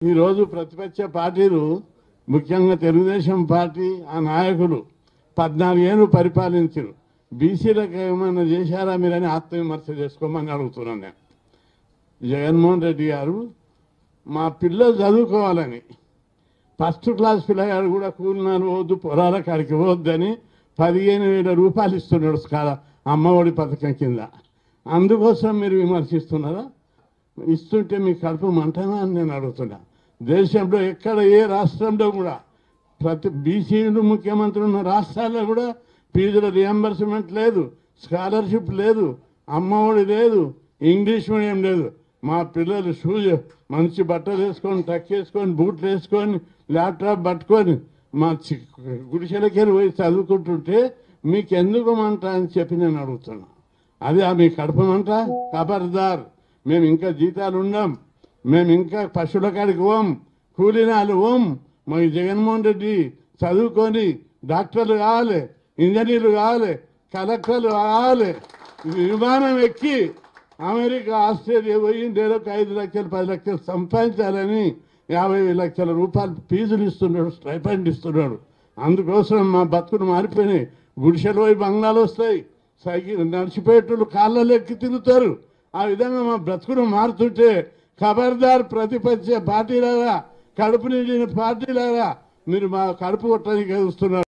ఈరోజు ప్రతిపక్ష పార్టీలు ముఖ్యంగా తెలుగుదేశం పార్టీ ఆ నాయకులు 14 ఏళ్ళు పరిపాలించారు. బీసీలకు ఏమైనా చేశారా మీరని ఆత్మవిమర్శ చేసుకోమని అడుగుతున్నాను నేను. జగన్మోహన్ రెడ్డి గారు మా పిల్లలు చదువుకోవాలని ఫస్ట్ క్లాస్ పిల్లగాడు కూడా కూలినారు పోవద్దు, పొలాల కాడికి పోవద్దని 15,000 రూపాయలు ఇస్తున్నాడు అమ్మఒడి పథకం కింద. అందుకోసం మీరు విమర్శిస్తున్నారా? ఇస్తుంటే మీ కడుపు మంటనా అని నేను అడుగుతున్నా. దేశంలో ఎక్కడ ఏ రాష్ట్రంలో కూడా ప్రతి బీసీలు ముఖ్యమంత్రి ఉన్న రాష్ట్రాల్లో కూడా ఫీజుల రియంబర్స్మెంట్ లేదు, స్కాలర్షిప్ లేదు, అమ్మఒడి లేదు, ఇంగ్లీష్ మీడియం లేదు. మా పిల్లలు షూజ్ మంచి బట్టలు వేసుకొని, టక్ వేసుకొని, బూట్లు వేసుకొని, ల్యాప్టాప్ పట్టుకొని మా గుడిసెలకెళ్ళి పోయి చదువుకుంటుంటే మీకెందుకు మంట అని చెప్పి నేను అడుగుతున్నా. అది మీ కడుపు మంట? ఖబర్దార్. మేము ఇంకా జీతాలు ఉండం, మేము ఇంకా పశువుల కాడికి పోం, కూలీనాలు పోం. మాకు జగన్మోహన్ రెడ్డి చదువుకొని డాక్టర్లు కావాలి, ఇంజనీర్లు కావాలి, కలెక్టర్లు కావాలి, విమానం ఎక్కి అమెరికా, ఆస్ట్రేలియా పోయి నెలకు 5 లక్షలు 10 లక్షలు సంపాదించాలని 50 లక్షల రూపాయలు ఫీజులు ఇస్తున్నాడు, స్టైపెండ్ ఇస్తున్నాడు. అందుకోసం మా బతుకులు మారిపోయినాయి. గుడిసెలు పోయి బంగ్లాలు వస్తాయి, సైకిల్ నడిచిపోయేటోళ్ళు కాళ్ళలో ఎక్కి తిరుగుతారు. ఆ విధంగా మా బ్రతుకులు మారుతుంటే ఖబర్దార్ ప్రతిపక్ష పార్టీలాగా, కడుపు నిండిన పార్టీలాగా మీరు మా కడుపు కొట్టడానికి చూస్తున్నారు.